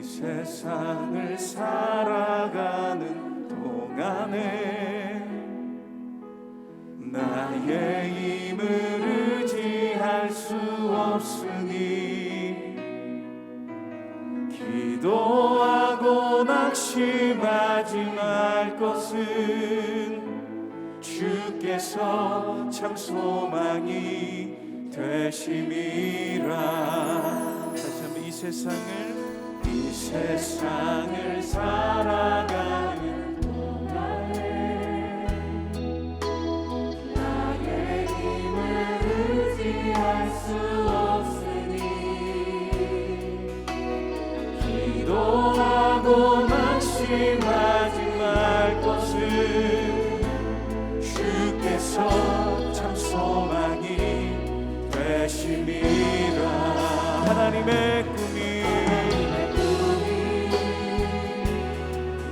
세상을 살아가는 동안에 나의 힘을 의지할 수 없으니 기도하고 낙심하지 말 것은 주께서 참 소망이 되심이라. 다시 한번 이 세상을 살아가는 동안에 나의 힘을 의지할 수 없으니 기도하고 낙심하지 말 것은 주께서 참 소망이 되심이라. 하나님의 꿈이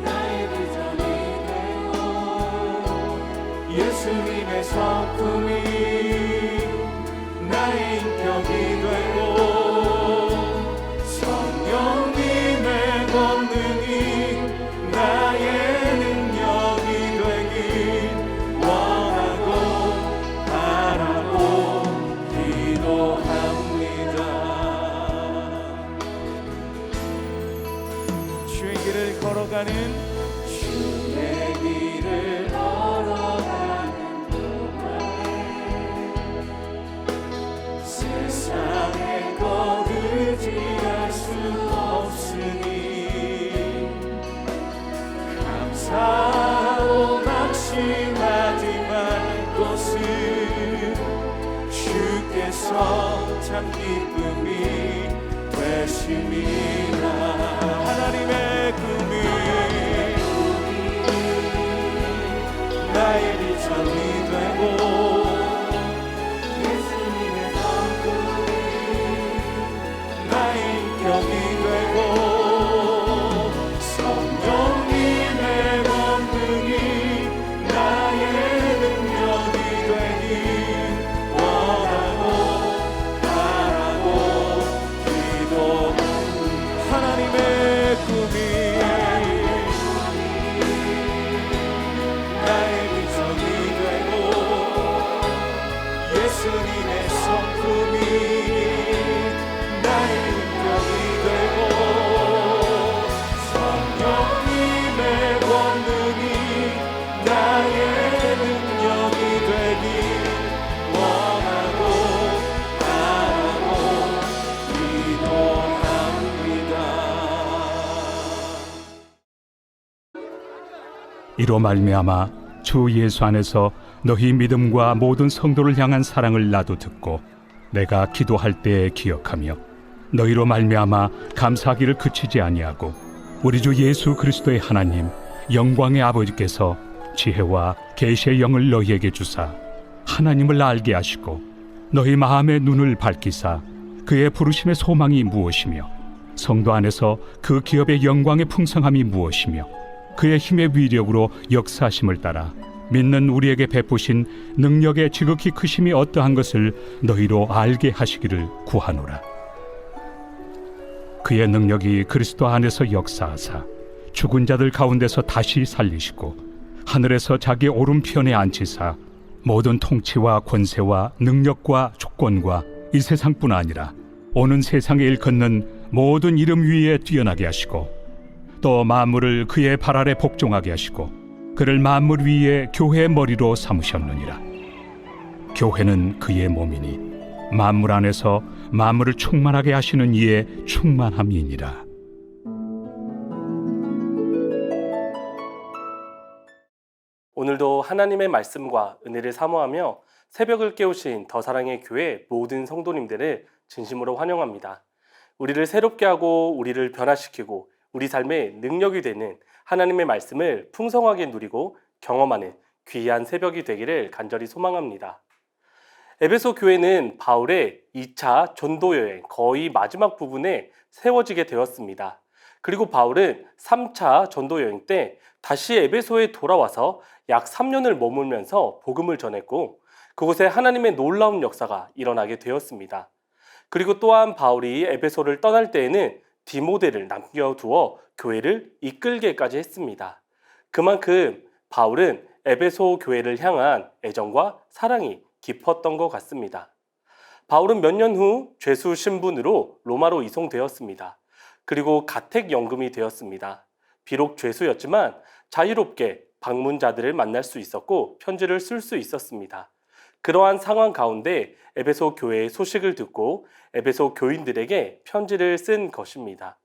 나의 비전이 되고 예수님의 성품이 나의 인격이 되고 성령님의 권능이 나의 능력이 되길 원하고 바라고 기도합니다. 주의 길을 걸어가는 동안에 세상의 것 의지할 수 없으니 감사하고 낙심하지 말 것은 주께서 참 기쁨이 되심이라. 하나님의 꿈이 나의 비전이 되고 예수님의 성품이 나의 인격이 되고 성령님의 권능이 나의 능력이 되길 원하고 바라고 기도합니다. 하나님의 꿈이 나의 비전이 되고 예수님의 성품이 나의 인격이 되고 성령님의 권능이 나의 능력이 되길 원하고 바라고 기도합니다. 이로 말미암아 주 예수 안에서 너희 믿음과 모든 성도를 향한 사랑을 나도 듣고 내가 기도할 때에 기억하며 너희로 말미암아 감사하기를 그치지 아니하고 우리 주 예수 그리스도의 하나님 영광의 아버지께서 지혜와 계시의 영을 너희에게 주사 하나님을 알게 하시고 너희 마음의 눈을 밝히사 그의 부르심의 소망이 무엇이며 성도 안에서 그 기업의 영광의 풍성함이 무엇이며 그의 힘의 위력으로 역사하심을 따라 믿는 우리에게 베푸신 능력의 지극히 크심이 어떠한 것을 너희로 알게 하시기를 구하노라. 그의 능력이 그리스도 안에서 역사하사 죽은 자들 가운데서 다시 살리시고 하늘에서 자기 오른편에 앉히사 모든 통치와 권세와 능력과 주권과 이 세상뿐 아니라 오는 세상에 일컫는 모든 이름 위에 뛰어나게 하시고 또 만물을 그의 발 아래 복종하게 하시고 그를 만물 위에 교회의 머리로 삼으셨느니라. 교회는 그의 몸이니 만물 안에서 만물을 충만하게 하시는 이의 충만함이니라. 오늘도 하나님의 말씀과 은혜를 사모하며 새벽을 깨우신 더 사랑의 교회 모든 성도님들을 진심으로 환영합니다. 우리를 새롭게 하고 우리를 변화시키고 우리 삶의 능력이 되는 하나님의 말씀을 풍성하게 누리고 경험하는 귀한 새벽이 되기를 간절히 소망합니다. 에베소 교회는 바울의 2차 전도 여행 거의 마지막 부분에 세워지게 되었습니다. 그리고 바울은 3차 전도 여행 때 다시 에베소에 돌아와서 약 3년을 머물면서 복음을 전했고 그곳에 하나님의 놀라운 역사가 일어나게 되었습니다. 그리고 또한 바울이 에베소를 떠날 때에는 디모데를 남겨두어 교회를 이끌게까지 했습니다. 그만큼 바울은 에베소 교회를 향한 애정과 사랑이 깊었던 것 같습니다. 바울은 몇 년 후 죄수 신분으로 로마로 이송되었습니다. 그리고 가택연금이 되었습니다. 비록 죄수였지만 자유롭게 방문자들을 만날 수 있었고 편지를 쓸 수 있었습니다. 그러한 상황 가운데 에베소 교회의 소식을 듣고 에베소 교인들에게 편지를 쓴 것입니다.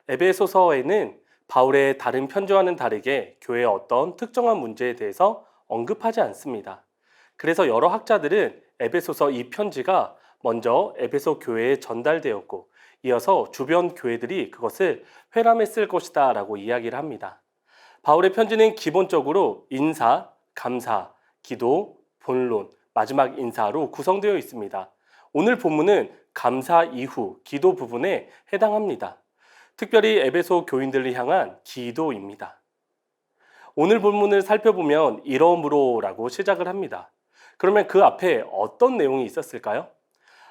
에베소서에는 바울의 다른 편지와는 다르게 교회의 어떤 특정한 문제에 대해서 언급하지 않습니다. 그래서 여러 학자들은 에베소서 이 편지가 먼저 에베소 교회에 전달되었고 이어서 주변 교회들이 그것을 회람했을 것이다 라고 이야기를 합니다. 바울의 편지는 기본적으로 인사, 감사, 기도, 본론, 마지막 인사로 구성되어 있습니다. 오늘 본문은 감사 이후 기도 부분에 해당합니다. 특별히 에베소 교인들을 향한 기도입니다. 오늘 본문을 살펴보면 이러므로라고 시작을 합니다. 그러면 그 앞에 어떤 내용이 있었을까요?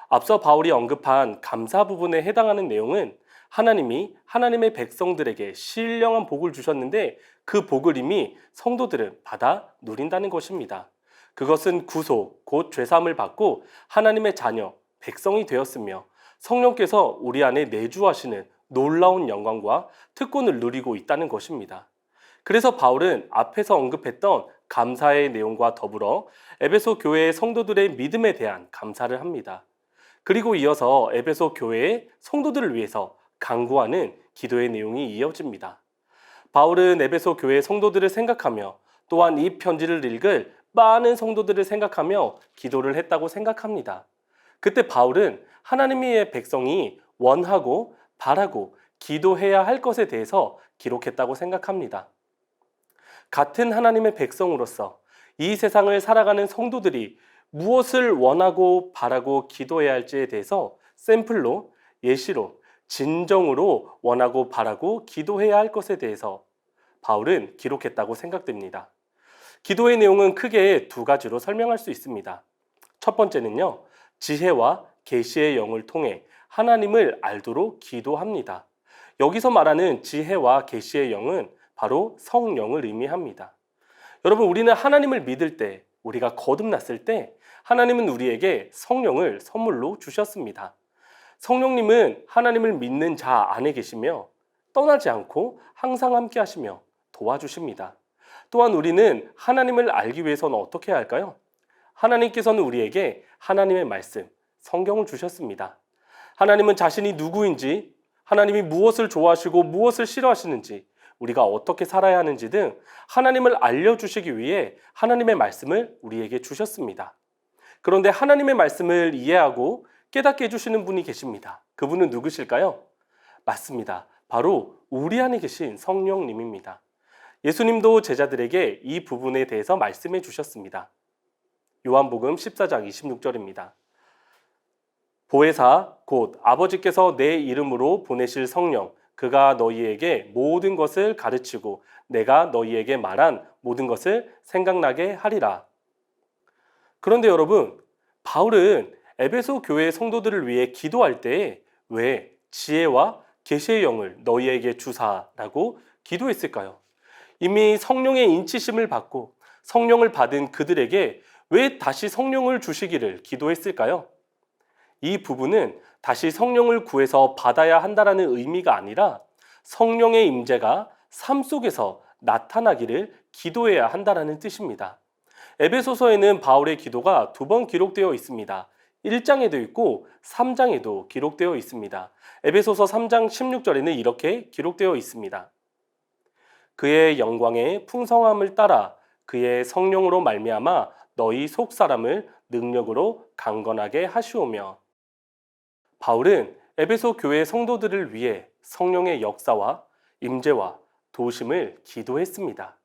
앞서 바울이 언급한 감사 부분에 해당하는 내용은 하나님이 하나님의 백성들에게 신령한 복을 주셨는데 그 복을 이미 성도들은 받아 누린다는 것입니다. 그것은 구속, 곧 죄사함을 받고 하나님의 자녀, 백성이 되었으며 성령께서 우리 안에 내주하시는 놀라운 영광과 특권을 누리고 있다는 것입니다. 그래서 바울은 앞에서 언급했던 감사의 내용과 더불어 에베소 교회의 성도들의 믿음에 대한 감사를 합니다. 그리고 이어서 에베소 교회의 성도들을 위해서 간구하는 기도의 내용이 이어집니다. 바울은 에베소 교회의 성도들을 생각하며 또한 이 편지를 읽을 많은 성도들을 생각하며 기도를 했다고 생각합니다. 그때 바울은 하나님의 백성이 원하고 바라고 기도해야 할 것에 대해서 기록했다고 생각합니다. 같은 하나님의 백성으로서 이 세상을 살아가는 성도들이 무엇을 원하고 바라고 기도해야 할지에 대해서 샘플로, 예시로, 진정으로 원하고 바라고 기도해야 할 것에 대해서 바울은 기록했다고 생각됩니다. 기도의 내용은 크게 두 가지로 설명할 수 있습니다. 첫 번째는요, 지혜와 계시의 영을 통해 하나님을 알도록 기도합니다. 여기서 말하는 지혜와 계시의 영은 바로 성령을 의미합니다. 여러분, 우리는 하나님을 믿을 때, 우리가 거듭났을 때 하나님은 우리에게 성령을 선물로 주셨습니다. 성령님은 하나님을 믿는 자 안에 계시며 떠나지 않고 항상 함께 하시며 도와주십니다. 또한 우리는 하나님을 알기 위해서는 어떻게 해야 할까요? 하나님께서는 우리에게 하나님의 말씀, 성경을 주셨습니다. 하나님은 자신이 누구인지, 하나님이 무엇을 좋아하시고 무엇을 싫어하시는지, 우리가 어떻게 살아야 하는지 등 하나님을 알려주시기 위해 하나님의 말씀을 우리에게 주셨습니다. 그런데 하나님의 말씀을 이해하고 깨닫게 해주시는 분이 계십니다. 그분은 누구실까요? 맞습니다. 바로 우리 안에 계신 성령님입니다. 예수님도 제자들에게 이 부분에 대해서 말씀해 주셨습니다. 요한복음 14장 26절입니다. 보혜사 곧 아버지께서 내 이름으로 보내실 성령 그가 너희에게 모든 것을 가르치고 내가 너희에게 말한 모든 것을 생각나게 하리라. 그런데 여러분, 바울은 에베소 교회 성도들을 위해 기도할 때 왜 지혜와 계시의 영을 너희에게 주사라고 기도했을까요? 이미 성령의 인치심을 받고 성령을 받은 그들에게 왜 다시 성령을 주시기를 기도했을까요? 이 부분은 다시 성령을 구해서 받아야 한다라는 의미가 아니라 성령의 임재가 삶 속에서 나타나기를 기도해야 한다라는 뜻입니다. 에베소서에는 바울의 기도가 두 번 기록되어 있습니다. 1장에도 있고 3장에도 기록되어 있습니다. 에베소서 3장 16절에는 이렇게 기록되어 있습니다. 그의 영광의 풍성함을 따라 그의 성령으로 말미암아 너희 속 사람을 능력으로 강건하게 하시오며. 바울은 에베소 교회 성도들을 위해 성령의 역사와 임재와 도우심을 기도했습니다.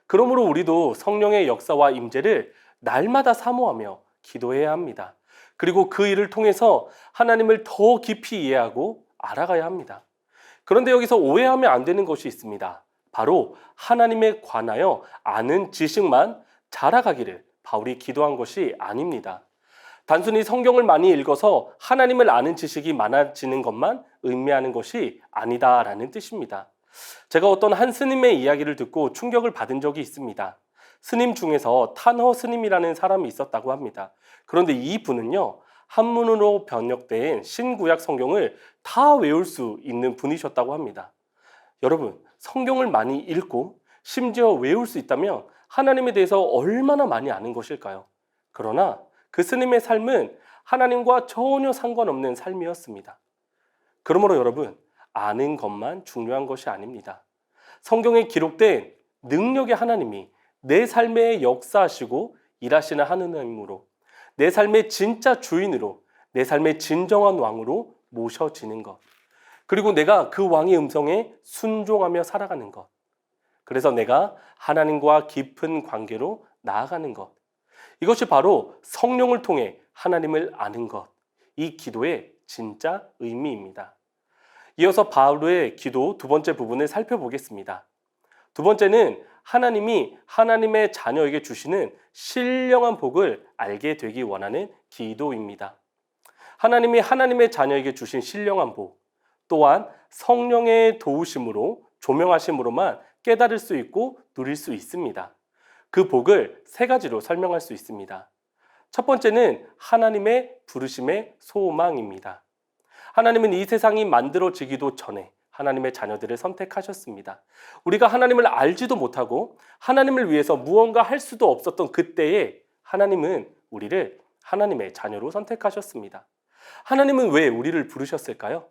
그러므로 우리도 성령의 역사와 임재를 날마다 사모하며 기도해야 합니다. 그리고 그 일을 통해서 하나님을 더 깊이 이해하고 알아가야 합니다. 그런데 여기서 오해하면 안 되는 것이 있습니다. 바로 하나님에 관하여 아는 지식만 자라가기를 바울이 기도한 것이 아닙니다. 단순히 성경을 많이 읽어서 하나님을 아는 지식이 많아지는 것만 의미하는 것이 아니다라는 뜻입니다. 제가 어떤 한 스님의 이야기를 듣고 충격을 받은 적이 있습니다. 스님 중에서 탄허 스님이라는 사람이 있었다고 합니다. 그런데 이 분은요, 한문으로 번역된 신구약 성경을 다 외울 수 있는 분이셨다고 합니다. 여러분, 성경을 많이 읽고 심지어 외울 수 있다면 하나님에 대해서 얼마나 많이 아는 것일까요? 그러나 그 스님의 삶은 하나님과 전혀 상관없는 삶이었습니다. 그러므로 여러분, 아는 것만 중요한 것이 아닙니다. 성경에 기록된 능력의 하나님이 내 삶에 역사하시고 일하시는 하나님으로, 내 삶의 진짜 주인으로, 내 삶의 진정한 왕으로 모셔지는 것. 그리고 내가 그 왕의 음성에 순종하며 살아가는 것. 그래서 내가 하나님과 깊은 관계로 나아가는 것. 이것이 바로 성령을 통해 하나님을 아는 것. 이 기도의 진짜 의미입니다. 이어서 바울의 기도 두 번째 부분을 살펴보겠습니다. 두 번째는 하나님이 하나님의 자녀에게 주시는 신령한 복을 알게 되기 원하는 기도입니다. 하나님이 하나님의 자녀에게 주신 신령한 복, 또한 성령의 도우심으로, 조명하심으로만 깨달을 수 있고 누릴 수 있습니다. 그 복을 세 가지로 설명할 수 있습니다. 첫 번째는 하나님의 부르심의 소망입니다. 하나님은 이 세상이 만들어지기도 전에 하나님의 자녀들을 선택하셨습니다. 우리가 하나님을 알지도 못하고 하나님을 위해서 무언가 할 수도 없었던 그때에 하나님은 우리를 하나님의 자녀로 선택하셨습니다. 하나님은 왜 우리를 부르셨을까요?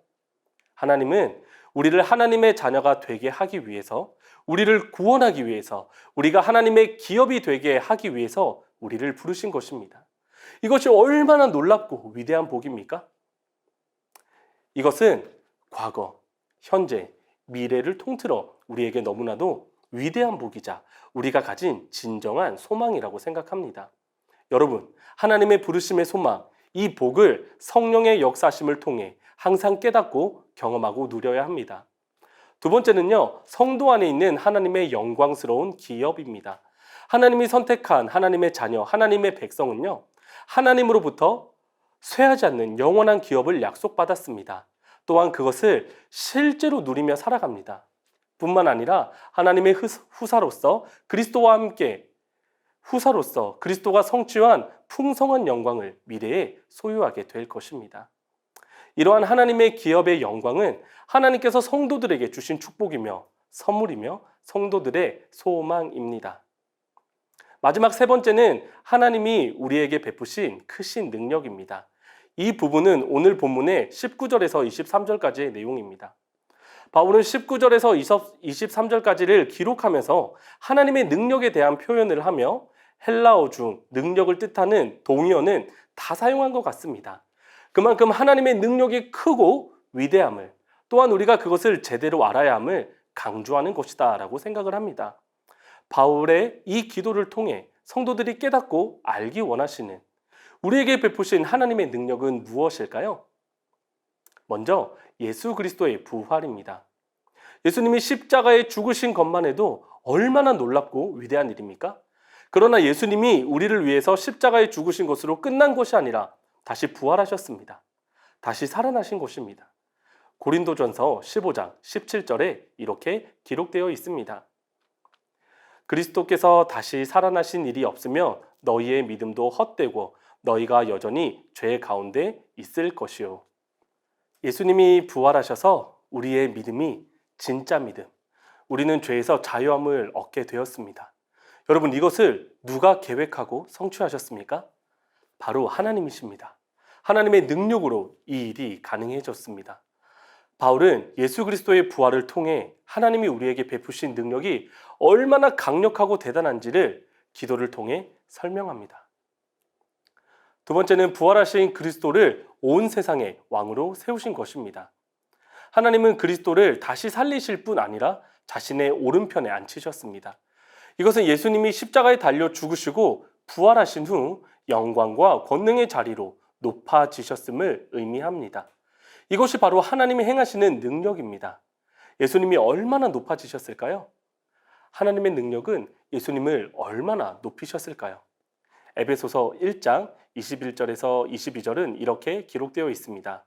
하나님은 우리를 하나님의 자녀가 되게 하기 위해서, 우리를 구원하기 위해서, 우리가 하나님의 기업이 되게 하기 위해서 우리를 부르신 것입니다. 이것이 얼마나 놀랍고 위대한 복입니까? 이것은 과거, 현재, 미래를 통틀어 우리에게 너무나도 위대한 복이자 우리가 가진 진정한 소망이라고 생각합니다. 여러분, 하나님의 부르심의 소망, 이 복을 성령의 역사심을 통해 항상 깨닫고 경험하고 누려야 합니다. 두 번째는요, 성도 안에 있는 하나님의 영광스러운 기업입니다. 하나님이 선택한 하나님의 자녀, 하나님의 백성은요, 하나님으로부터 쇠하지 않는 영원한 기업을 약속받았습니다. 또한 그것을 실제로 누리며 살아갑니다. 뿐만 아니라 하나님의 후사로서 그리스도와 함께 후사로서 그리스도가 성취한 풍성한 영광을 미래에 소유하게 될 것입니다. 이러한 하나님의 기업의 영광은 하나님께서 성도들에게 주신 축복이며 선물이며 성도들의 소망입니다. 마지막 세 번째는 하나님이 우리에게 베푸신 크신 능력입니다. 이 부분은 오늘 본문의 19절에서 23절까지의 내용입니다. 바울은 19절에서 23절까지를 기록하면서 하나님의 능력에 대한 표현을 하며 헬라어 중 능력을 뜻하는 동의어는 다 사용한 것 같습니다. 그만큼 하나님의 능력이 크고 위대함을, 또한 우리가 그것을 제대로 알아야 함을 강조하는 것이다 라고 생각을 합니다. 바울의 이 기도를 통해 성도들이 깨닫고 알기 원하시는 우리에게 베푸신 하나님의 능력은 무엇일까요? 먼저 예수 그리스도의 부활입니다. 예수님이 십자가에 죽으신 것만 해도 얼마나 놀랍고 위대한 일입니까? 그러나 예수님이 우리를 위해서 십자가에 죽으신 것으로 끝난 것이 아니라 다시 부활하셨습니다. 다시 살아나신 것입니다. 고린도전서 15장 17절에 이렇게 기록되어 있습니다. 그리스도께서 다시 살아나신 일이 없으면 너희의 믿음도 헛되고 너희가 여전히 죄 가운데 있을 것이요. 예수님이 부활하셔서 우리의 믿음이 진짜 믿음, 우리는 죄에서 자유함을 얻게 되었습니다. 여러분, 이것을 누가 계획하고 성취하셨습니까? 바로 하나님이십니다. 하나님의 능력으로 이 일이 가능해졌습니다. 바울은 예수 그리스도의 부활을 통해 하나님이 우리에게 베푸신 능력이 얼마나 강력하고 대단한지를 기도를 통해 설명합니다. 두 번째는 부활하신 그리스도를 온 세상의 왕으로 세우신 것입니다. 하나님은 그리스도를 다시 살리실 뿐 아니라 자신의 오른편에 앉히셨습니다. 이것은 예수님이 십자가에 달려 죽으시고 부활하신 후 영광과 권능의 자리로 높아지셨음을 의미합니다. 이것이 바로 하나님이 행하시는 능력입니다. 예수님이 얼마나 높아지셨을까요? 하나님의 능력은 예수님을 얼마나 높이셨을까요? 에베소서 1장 21절에서 22절은 이렇게 기록되어 있습니다.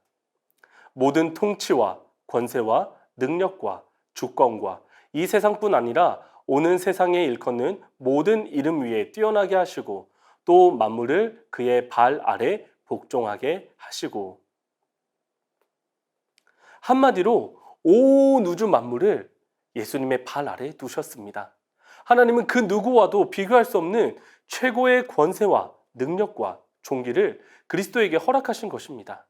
모든 통치와 권세와 능력과 주권과 이 세상뿐 아니라 오는 세상에 일컫는 모든 이름 위에 뛰어나게 하시고 또 만물을 그의 발 아래 복종하게 하시고. 한마디로 온 우주 만물을 예수님의 발 아래 두셨습니다. 하나님은 그 누구와도 비교할 수 없는 최고의 권세와 능력과 존귀를 그리스도에게 허락하신 것입니다.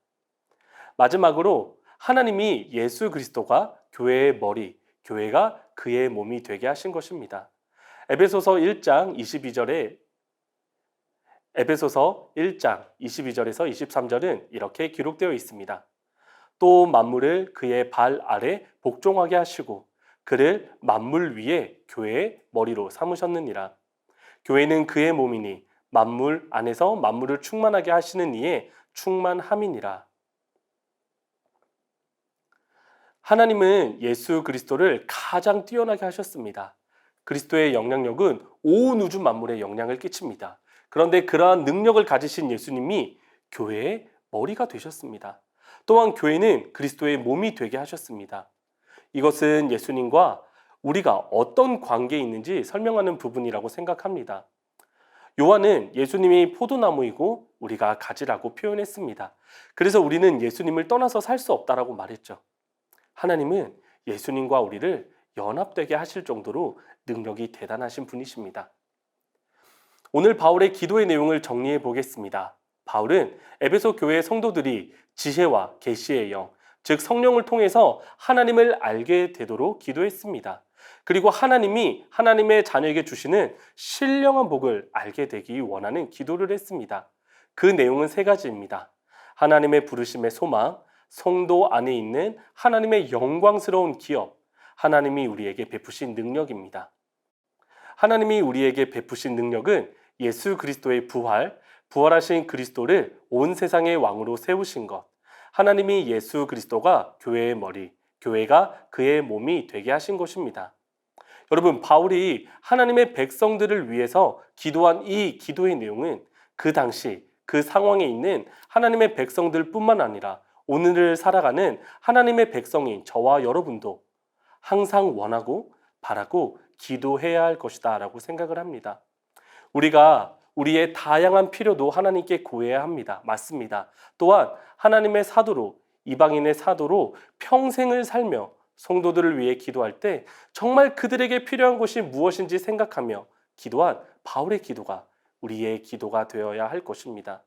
마지막으로 하나님이 예수 그리스도가 교회의 머리, 교회가 그의 몸이 되게 하신 것입니다. 에베소서 1장 22절에서 23절은 이렇게 기록되어 있습니다. 또 만물을 그의 발 아래 복종하게 하시고 그를 만물 위에 교회의 머리로 삼으셨느니라. 교회는 그의 몸이니 만물 안에서 만물을 충만하게 하시는 이의 충만함이니라. 하나님은 예수 그리스도를 가장 뛰어나게 하셨습니다. 그리스도의 영향력은 온 우주 만물에 영향을 끼칩니다. 그런데 그러한 능력을 가지신 예수님이 교회의 머리가 되셨습니다. 또한 교회는 그리스도의 몸이 되게 하셨습니다. 이것은 예수님과 우리가 어떤 관계에 있는지 설명하는 부분이라고 생각합니다. 요한은 예수님이 포도나무이고 우리가 가지라고 표현했습니다. 그래서 우리는 예수님을 떠나서 살 수 없다라고 말했죠. 하나님은 예수님과 우리를 연합되게 하실 정도로 능력이 대단하신 분이십니다. 오늘 바울의 기도의 내용을 정리해 보겠습니다. 바울은 에베소 교회 성도들이 지혜와 계시의 영, 즉 성령을 통해서 하나님을 알게 되도록 기도했습니다. 그리고 하나님이 하나님의 자녀에게 주시는 신령한 복을 알게 되기 원하는 기도를 했습니다. 그 내용은 세 가지입니다. 하나님의 부르심의 소망, 성도 안에 있는 하나님의 영광스러운 기업, 하나님이 우리에게 베푸신 능력입니다. 하나님이 우리에게 베푸신 능력은 예수 그리스도의 부활하신 그리스도를 온 세상의 왕으로 세우신 것, 하나님이 예수 그리스도가 교회의 머리, 교회가 그의 몸이 되게 하신 것입니다. 여러분, 바울이 하나님의 백성들을 위해서 기도한 이 기도의 내용은 그 당시 그 상황에 있는 하나님의 백성들뿐만 아니라 오늘을 살아가는 하나님의 백성인 저와 여러분도 항상 원하고 바라고 기도해야 할 것이다 라고 생각을 합니다. 우리가 우리의 다양한 필요도 하나님께 구해야 합니다. 맞습니다. 또한 하나님의 사도로, 이방인의 사도로 평생을 살며 성도들을 위해 기도할 때 정말 그들에게 필요한 것이 무엇인지 생각하며 기도한 바울의 기도가 우리의 기도가 되어야 할 것입니다.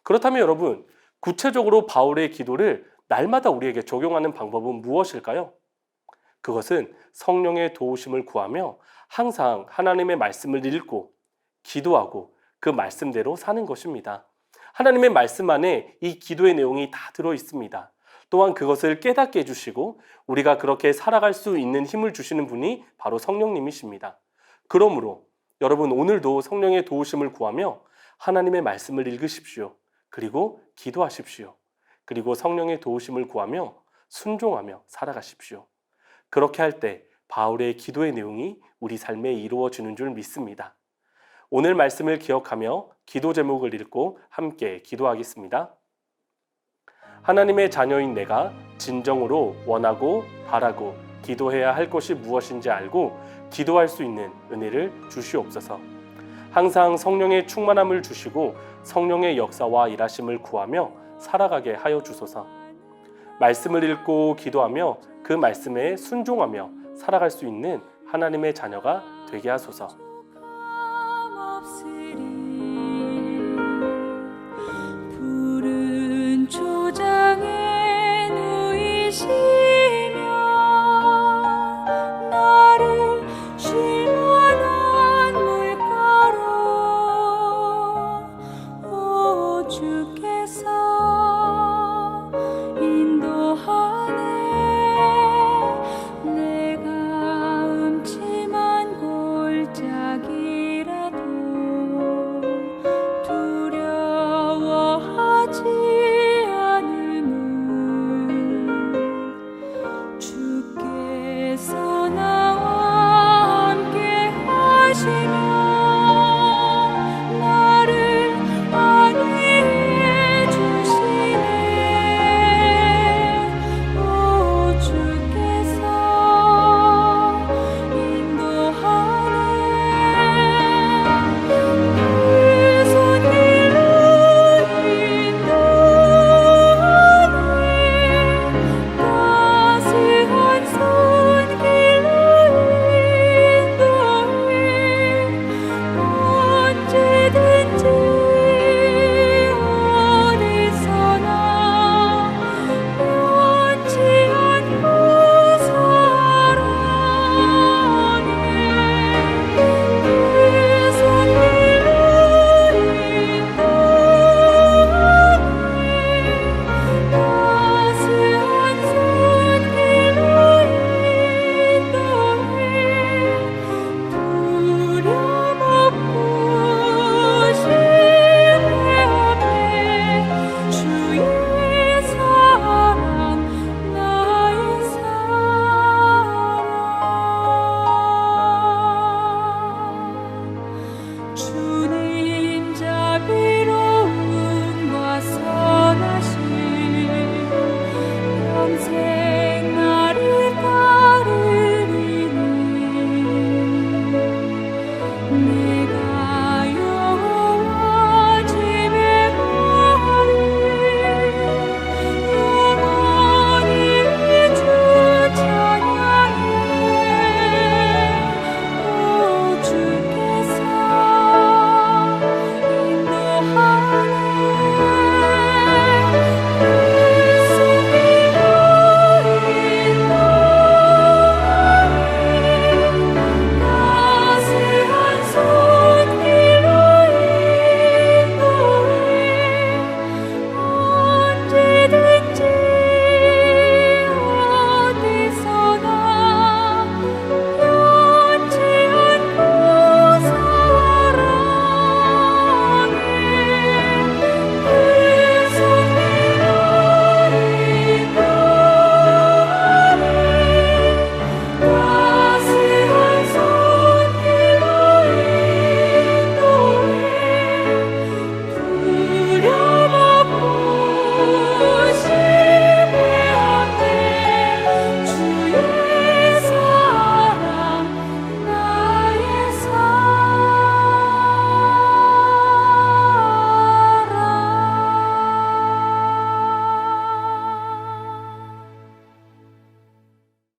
그렇다면 여러분, 구체적으로 바울의 기도를 날마다 우리에게 적용하는 방법은 무엇일까요? 그것은 성령의 도우심을 구하며 항상 하나님의 말씀을 읽고 기도하고 그 말씀대로 사는 것입니다. 하나님의 말씀 안에 이 기도의 내용이 다 들어 있습니다. 또한 그것을 깨닫게 해주시고 우리가 그렇게 살아갈 수 있는 힘을 주시는 분이 바로 성령님이십니다. 그러므로 여러분, 오늘도 성령의 도우심을 구하며 하나님의 말씀을 읽으십시오. 그리고 기도하십시오. 그리고 성령의 도우심을 구하며 순종하며 살아가십시오. 그렇게 할 때 바울의 기도의 내용이 우리 삶에 이루어지는 줄 믿습니다. 오늘 말씀을 기억하며 기도 제목을 읽고 함께 기도하겠습니다. 하나님의 자녀인 내가 진정으로 원하고 바라고 기도해야 할 것이 무엇인지 알고 기도할 수 있는 은혜를 주시옵소서. 항상 성령의 충만함을 주시고 성령의 역사와 일하심을 구하며 살아가게 하여 주소서. 말씀을 읽고 기도하며 그 말씀에 순종하며 살아갈 수 있는 하나님의 자녀가 되게 하소서.